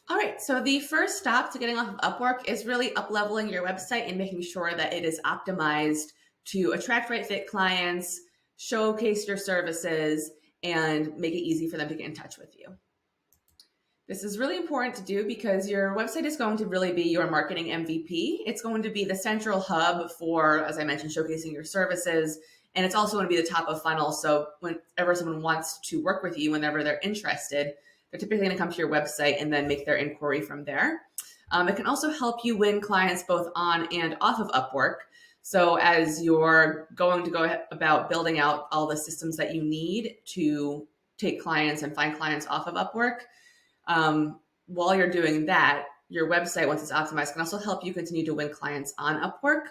All right, so the first stop to getting off of Upwork is really up-leveling your website and making sure that it is optimized to attract right fit clients, showcase your services, and make it easy for them to get in touch with you. This is really important to do because your website is going to really be your marketing MVP. It's going to be the central hub for, as I mentioned, showcasing your services. And it's also going to be the top of funnel. So whenever someone wants to work with you, whenever they're interested, they're typically going to come to your website and then make their inquiry from there. It can also help you win clients both on and off of Upwork. So as you're going to go about building out all the systems that you need to take clients and find clients off of Upwork, while you're doing that, your website, once it's optimized, can also help you continue to win clients on Upwork.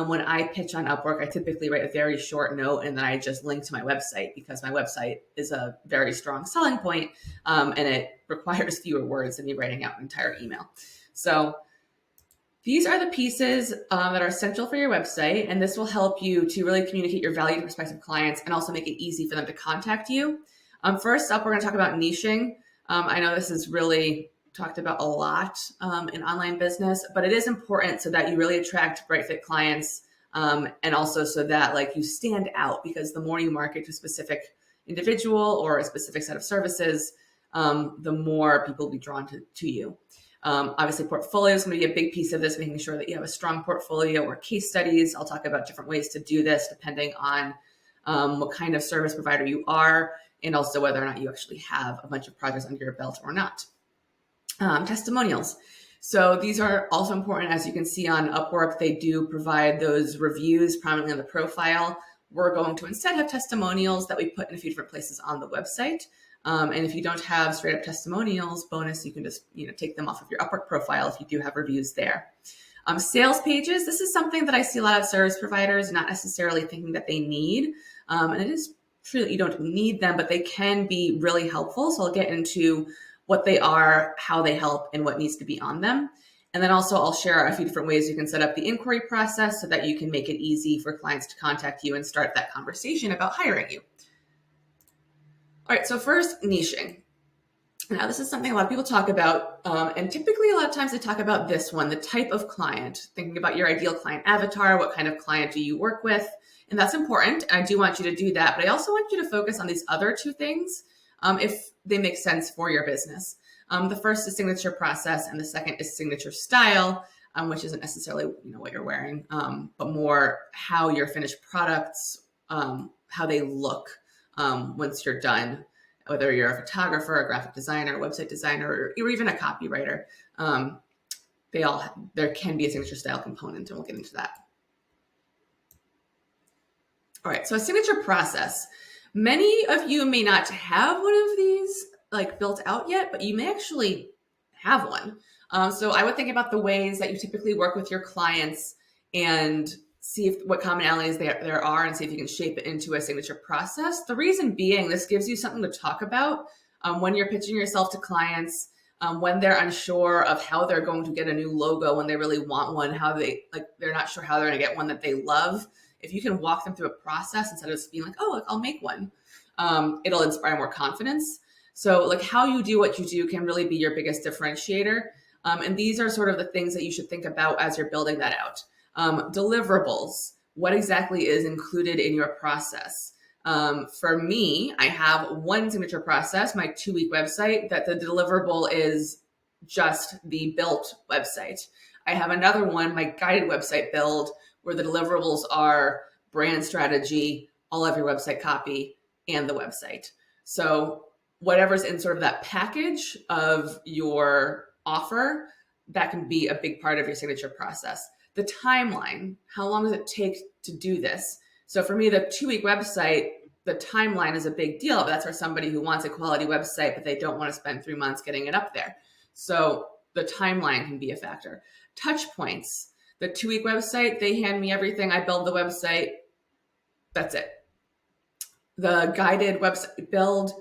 When I pitch on Upwork, I typically write a very short note and then I just link to my website because my website is a very strong selling point, and it requires fewer words than me writing out an entire email. So these are the pieces that are essential for your website, and this will help you to really communicate your value to prospective clients and also make it easy for them to contact you. First up, we're going to talk about niching. I know this is really talked about a lot in online business, but it is important so that you really attract bright fit clients, and also so that like you stand out, because the more you market to a specific individual or a specific set of services, the more people will be drawn to you. Obviously, portfolio is going to be a big piece of this, making sure that you have a strong portfolio or case studies. I'll talk about different ways to do this depending on what kind of service provider you are, and also whether or not you actually have a bunch of projects under your belt or not. Testimonials. So these are also important. As you can see on Upwork, they do provide those reviews prominently on the profile. We're going to instead have testimonials that we put in a few different places on the website. And if you don't have straight up testimonials, bonus, you can just take them off of your Upwork profile if you do have reviews there. Sales pages. This is something that I see a lot of service providers not necessarily thinking that they need. And it is true that you don't need them, but they can be really helpful. So I'll get into what they are, how they help, and what needs to be on them. And then also I'll share a few different ways you can set up the inquiry process so that you can make it easy for clients to contact you and start that conversation about hiring you. All right, so first, niching. Now, this is something a lot of people talk about, and typically a lot of times they talk about this one, the type of client, thinking about your ideal client avatar, what kind of client do you work with, and that's important. I do want you to do that, but I also want you to focus on these other two things if they make sense for your business. The first is signature process, and the second is signature style, which isn't necessarily what you're wearing, but more how your finished products, how they look once you're done. Whether you're a photographer, a graphic designer, a website designer, or even a copywriter, there can be a signature style component, and we'll get into that. All right, so a signature process. Many of you may not have one of these built out yet, but you may actually have one. So I would think about the ways that you typically work with your clients and see what commonalities there are, and see if you can shape it into a signature process. The reason being, this gives you something to talk about when you're pitching yourself to clients, when they're unsure of how they're going to get a new logo, when they really want one, they're not sure how they're going to get one that they love. If you can walk them through a process instead of just being like, oh, I'll make one, it'll inspire more confidence. So how you do what you do can really be your biggest differentiator. And these are sort of the things that you should think about as you're building that out. Deliverables. What exactly is included in your process? For me, I have one signature process, my 2-week website, that the deliverable is just the built website. I have another one, my guided website build, where the deliverables are brand strategy, all of your website copy, and the website. So whatever's in sort of that package of your offer, that can be a big part of your signature process. The timeline, how long does it take to do this? So for me, the 2-week website, the timeline is a big deal. That's for somebody who wants a quality website, but they don't want to spend 3 months getting it up there. So the timeline can be a factor. Touch points. The 2-week website, they hand me everything. I build the website. That's it. The guided website build,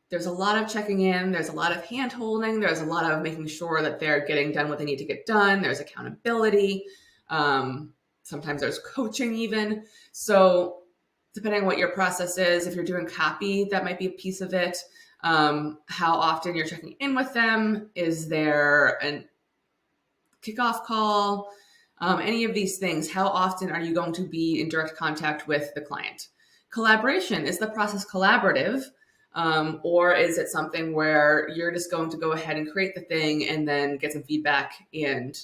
there's a lot of checking in. There's a lot of hand holding. There's a lot of making sure that they're getting done what they need to get done. There's accountability. Sometimes there's coaching even. So depending on what your process is, if you're doing copy, that might be a piece of it. how often you're checking in with them. Is there a kickoff call? Any of these things. How often are you going to be in direct contact with the client? Collaboration. Is the process collaborative? Or is it something where you're just going to go ahead and create the thing and then get some feedback and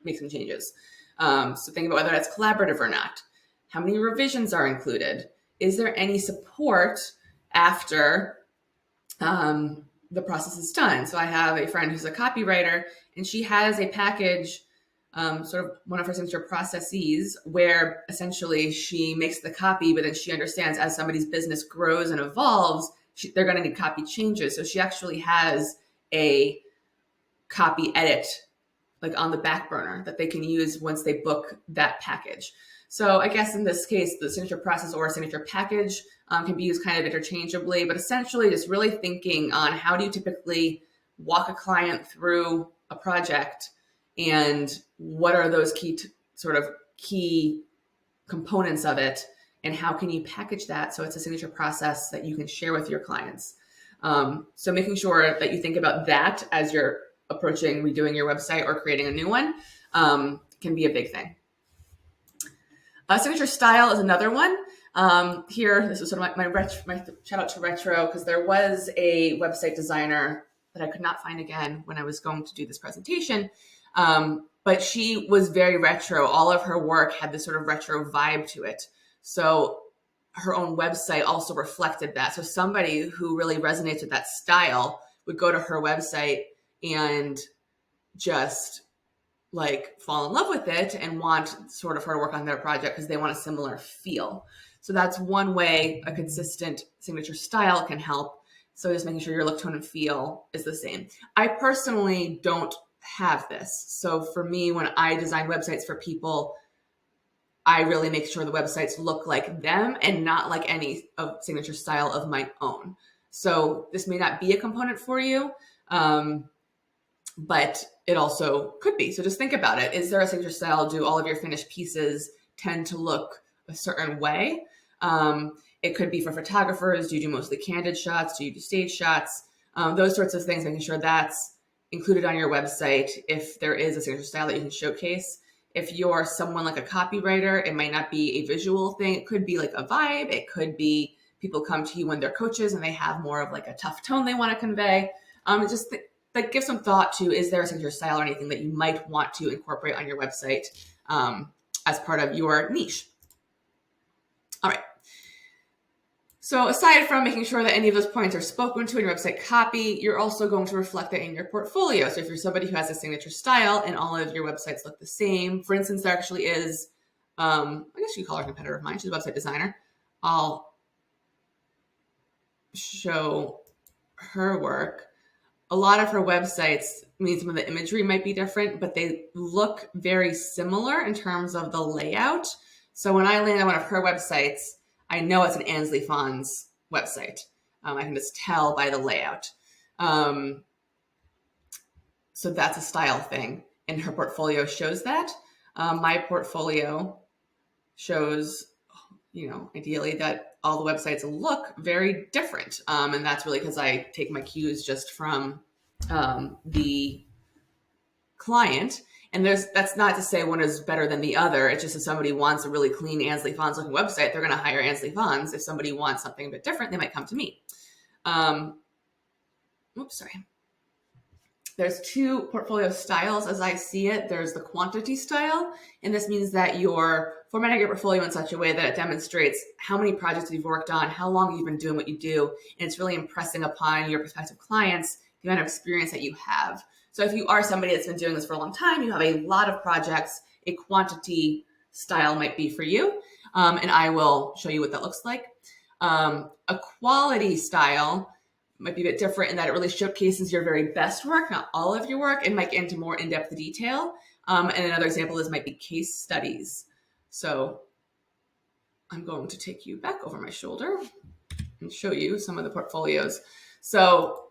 make some changes? So think about whether that's collaborative or not. How many revisions are included? Is there any support after the process is done? So I have a friend who's a copywriter, and she has a package, sort of one of her signature processes, where essentially she makes the copy, but then she understands as somebody's business grows and evolves, they're going to need copy changes. So she actually has a copy edit like on the back burner that they can use once they book that package. So I guess in this case, the signature process or signature package can be used kind of interchangeably, but essentially just really thinking on how do you typically walk a client through a project, and what are those key components of it, and how can you package that so it's a signature process that you can share with your clients. So making sure that you think about that as you're approaching redoing your website or creating a new one can be a big thing. Signature style is another one. Here, this is sort of my shout out to retro, because there was a website designer that I could not find again when I was going to do this presentation. But she was very retro. All of her work had this sort of retro vibe to it. So her own website also reflected that. So somebody who really resonates with that style would go to her website and just like fall in love with it and want sort of her to work on their project because they want a similar feel. So that's one way a consistent signature style can help. So just making sure your look, tone, and feel is the same. I personally don't have this. So for me, when I design websites for people, I really make sure the websites look like them and not like any signature style of my own. So this may not be a component for you, but it also could be. So just think about it. Is there a signature style? Do all of your finished pieces tend to look a certain way? It could be for photographers. Do you do mostly candid shots? Do you do stage shots? Those sorts of things, making sure that's included on your website if there is a signature style that you can showcase. If you're someone like a copywriter, it might not be a visual thing. It could be like a vibe. It could be people come to you when they're coaches and they have more of like a tough tone they want to convey. Just like give some thought to, is there a signature style or anything that you might want to incorporate on your website as part of your niche? All right. So aside from making sure that any of those points are spoken to in your website copy, you're also going to reflect that in your portfolio. So if you're somebody who has a signature style and all of your websites look the same, for instance, there actually is, I guess you could call her a competitor of mine. She's a website designer. I'll show her work. A lot of her websites, I mean, some of the imagery might be different, but they look very similar in terms of the layout. So when I land on one of her websites, I know it's an Ansley Fons website. I can just tell by the layout. So that's a style thing, and her portfolio shows that. My portfolio shows, ideally that all the websites look very different. And that's really because I take my cues just from the client. And that's not to say one is better than the other. It's just if somebody wants a really clean Ansley Fons looking website, they're going to hire Ansley Fons. If somebody wants something a bit different, they might come to me. There's two portfolio styles as I see it. There's the quantity style, and this means that you're formatting your portfolio in such a way that it demonstrates how many projects you've worked on, how long you've been doing what you do, and it's really impressing upon your prospective clients the amount of experience that you have. So if you are somebody that's been doing this for a long time, you have a lot of projects, a quantity style might be for you, and I will show you what that looks like. A quality style might be a bit different in that it really showcases your very best work, not all of your work, and might get into more in-depth detail. And another example is might be case studies. So I'm going to take you back over my shoulder and show you some of the portfolios. So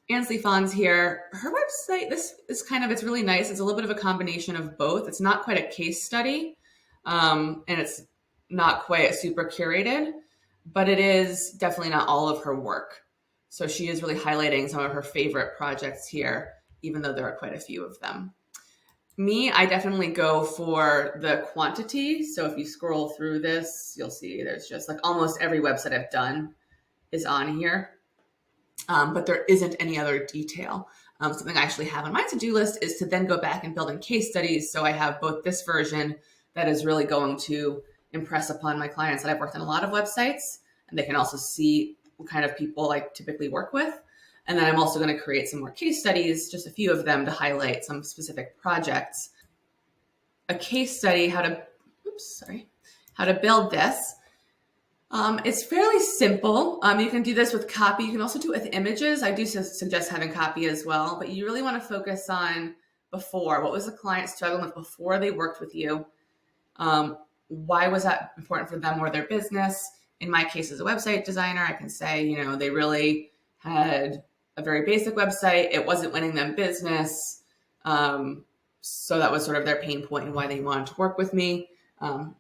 Ansley Fons here, her website, this is it's really nice. It's a little bit of a combination of both. It's not quite a case study, and it's not quite super curated, but it is definitely not all of her work. So she is really highlighting some of her favorite projects here, even though there are quite a few of them. Me, I definitely go for the quantity. So if you scroll through this, you'll see there's just like almost every website I've done is on here, but there isn't any other detail. Something I actually have on my to-do list is to then go back and build in case studies. So I have both this version that is really going to impress upon my clients that I've worked on a lot of websites, and they can also see what kind of people I typically work with. And then I'm also going to create some more case studies, just a few of them to highlight some specific projects. A case study, how to build this. It's fairly simple. You can do this with copy. You can also do it with images. I do suggest having copy as well, but you really want to focus on before. What was the client struggling with before they worked with you? Why was that important for them or their business? In my case, as a website designer, I can say, they really had a very basic website. It wasn't winning them business. So that was sort of their pain point and why they wanted to work with me.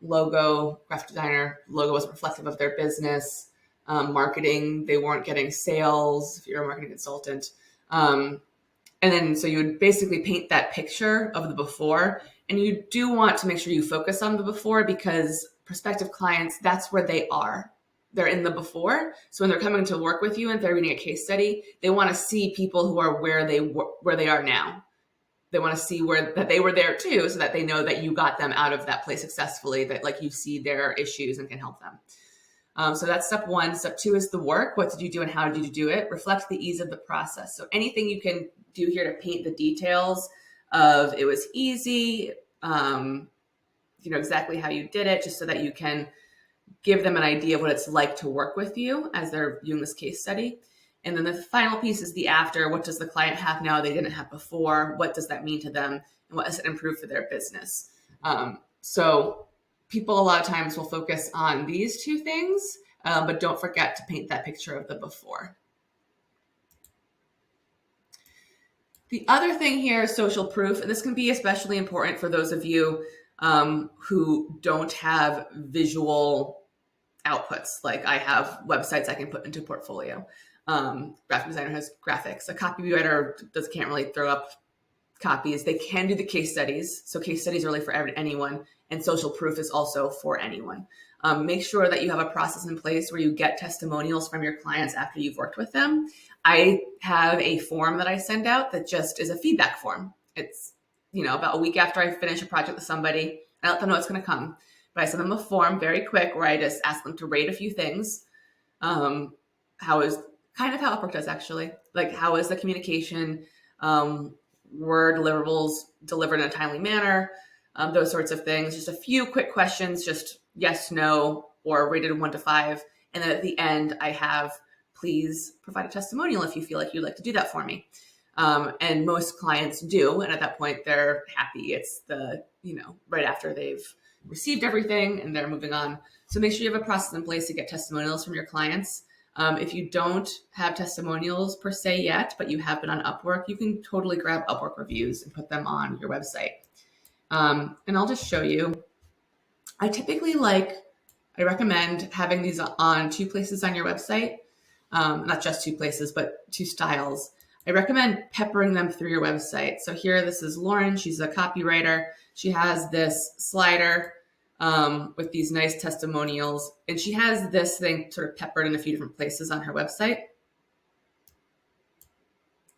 Logo, graphic designer, logo wasn't reflective of their business. Marketing, they weren't getting sales if you're a marketing consultant. And then so you would basically paint that picture of the before. And you do want to make sure you focus on the before, because prospective clients, that's where they are. They're in the before. So when they're coming to work with you and they're reading a case study, they want to see people who are where they are now. They want to see that they were there too, so that they know that you got them out of that place successfully, that like you see their issues and can help them. So that's step one. Step two is the work. What did you do and how did you do it? Reflect the ease of the process. So anything you can do here to paint the details of it was easy, exactly how you did it, just so that you can give them an idea of what it's like to work with you as they're viewing this case study. And then the final piece is the after. What does the client have now they didn't have before? What does that mean to them? And what does it improve for their business? So people a lot of times will focus on these two things, but don't forget to paint that picture of the before. The other thing here is social proof, and this can be especially important for those of you who don't have visual outputs. Like I have websites I can put into portfolio. Graphic designer has graphics. A copywriter can't really throw up copies. They can do the case studies. So case studies are really for anyone, and social proof is also for anyone. Make sure that you have a process in place where you get testimonials from your clients after you've worked with them. I have a form that I send out that just is a feedback form. It's, about a week after I finish a project with somebody, I let them know it's going to come. But I send them a form very quick where I just ask them to rate a few things. How is kind of how Upwork does actually. Like how is the communication, were deliverables delivered in a timely manner, those sorts of things. Just a few quick questions, just yes, no, or rated 1 to 5. And then at the end, I have, please provide a testimonial if you feel like you'd like to do that for me. And most clients do. And at that point, they're happy. It's right after they've received everything and they're moving on. So make sure you have a process in place to get testimonials from your clients. If you don't have testimonials per se yet, but you have been on Upwork, you can totally grab Upwork reviews and put them on your website. And I'll just show you. I recommend having these on 2 places on your website. Not just 2 places, but 2 styles. I recommend peppering them through your website. So here, this is Lauren. She's a copywriter. She has this slider with these nice testimonials. And she has this thing sort of peppered in a few different places on her website.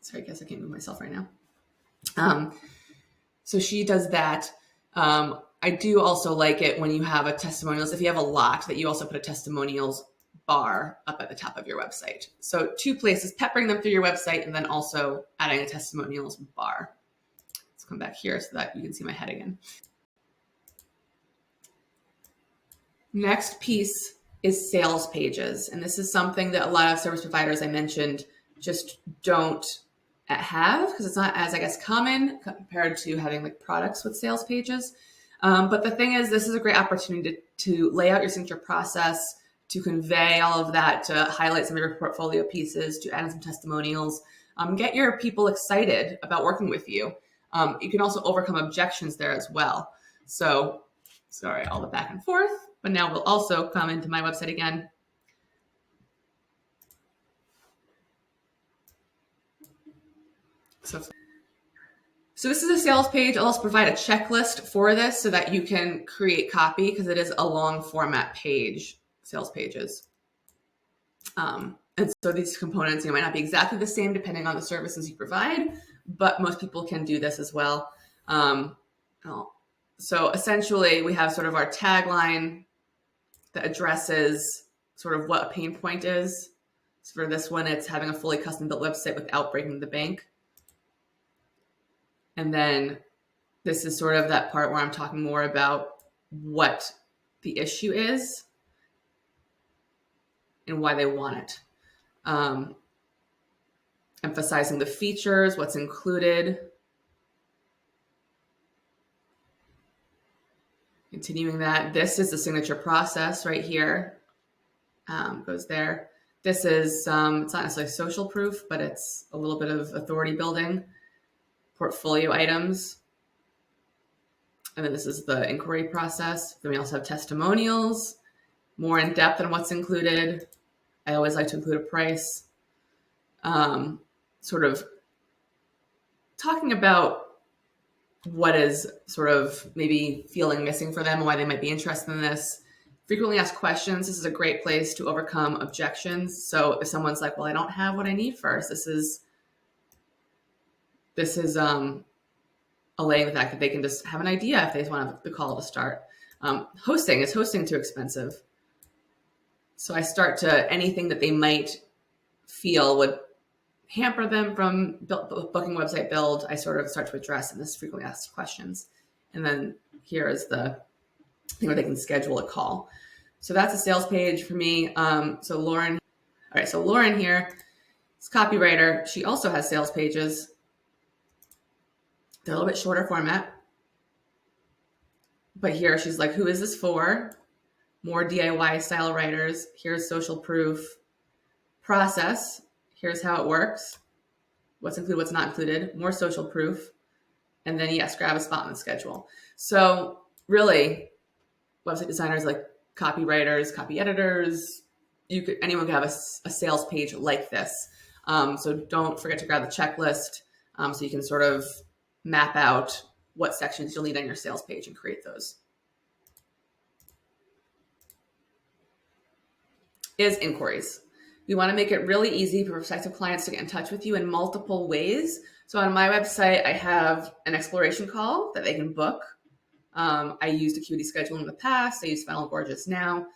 Sorry, I guess I can't move myself right now. So she does that. I do also like it when you have a testimonials, if you have a lot, that you also put a testimonials bar up at the top of your website. So 2 places, peppering them through your website, and then also adding a testimonials bar. Let's come back here so that you can see my head again. Next piece is sales pages. And this is something that a lot of service providers I mentioned just don't have, because it's not as, common compared to having like products with sales pages. But the thing is, this is a great opportunity to lay out your signature process, to convey all of that, to highlight some of your portfolio pieces, to add in some testimonials, get your people excited about working with you. You can also overcome objections there as well. So, sorry, all the back and forth, but now we'll also come into my website again. So this is a sales page. I'll also provide a checklist for this so that you can create copy, because it is a long format page, sales pages. And so these components, might not be exactly the same depending on the services you provide, but most people can do this as well. So essentially we have sort of our tagline that addresses sort of what a pain point is. So for this one, it's having a fully custom built website without breaking the bank. And then this is sort of that part where I'm talking more about what the issue is and why they want it. Emphasizing the features, what's included. Continuing that. This is the signature process right here. Goes there. This is, it's not necessarily social proof, but it's a little bit of authority building. Portfolio items. And then this is the inquiry process. Then we also have testimonials, more in depth on what's included. I always like to include a price. Sort of talking about what is sort of maybe feeling missing for them and why they might be interested in this. Frequently asked questions. This is a great place to overcome objections. So if someone's like, well, I don't have what I need first, this is allaying the fact that they can just have an idea if they want the call to start. Is hosting too expensive? So I start to anything that they might feel would hamper them from booking website build. I sort of start to address in this frequently asked questions. And then here is the thing where they can schedule a call. So that's a sales page for me. So Lauren here is copywriter. She also has sales pages. They're a little bit shorter format. But here she's like, who is this for? More DIY style writers. Here's social proof. Process. Here's how it works. What's included, what's not included. More social proof. And then, yes, grab a spot on the schedule. So really, website designers, like copywriters, copy editors, anyone could have a sales page like this. So don't forget to grab the checklist so you can sort of map out what sections you'll need on your sales page and create those. Is inquiries. We want to make it really easy for prospective clients to get in touch with you in multiple ways. So on my website, I have an exploration call that they can book. I used Acuity Scheduling in the past. I use Funnel Gorgeous now.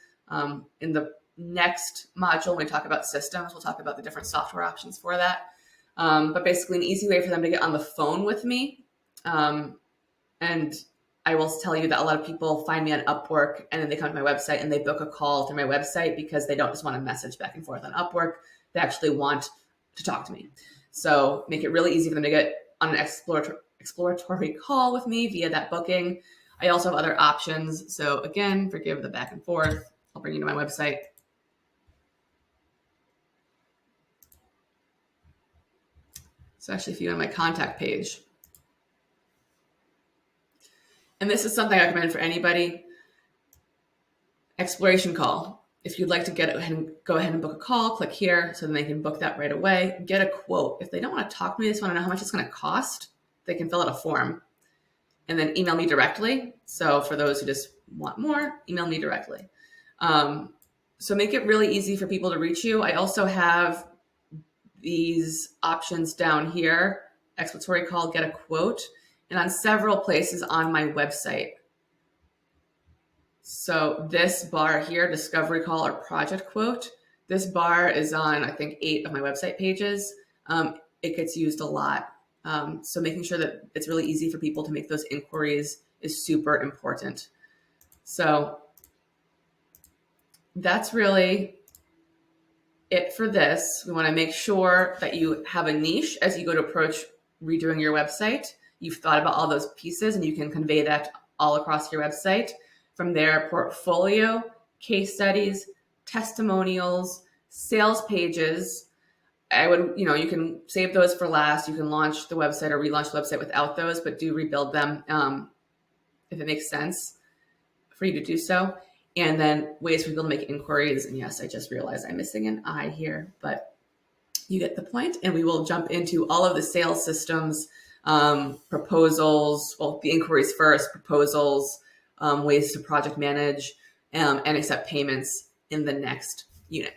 In the next module, when we talk about systems, we'll talk about the different software options for that. But basically an easy way for them to get on the phone with me. And I will tell you that a lot of people find me on Upwork and then they come to my website and they book a call through my website because they don't just want to message back and forth on Upwork. They actually want to talk to me. So make it really easy for them to get on an exploratory call with me via that booking. I also have other options. So again, forgive the back and forth. I'll bring you to my website. So actually, if you go on my contact page, and this is something I recommend for anybody, exploration call. If you'd like to go ahead and book a call, click here so then they can book that right away. Get a quote. If they don't want to talk to me, they just want to know how much it's going to cost, they can fill out a form and then email me directly. So for those who just want more, email me directly. So make it really easy for people to reach you. I also have these options down here, exploratory call, get a quote, and on several places on my website. So this bar here, discovery call or project quote, this bar is on, I think, 8 of my website pages. It gets used a lot. So making sure that it's really easy for people to make those inquiries is super important. So that's really it for this. We want to make sure that you have a niche as you go to approach redoing your website. You've thought about all those pieces and you can convey that all across your website. From there, portfolio, case studies, testimonials, sales pages. You can save those for last. You can launch the website or relaunch the website without those, but do rebuild them if it makes sense for you to do so. And then ways for people to make inquiries. And yes, I just realized I'm missing an I here, but You get the point, and we will jump into all of the sales systems, proposals, well, the inquiries first, proposals, ways to project manage, and accept payments in the next unit.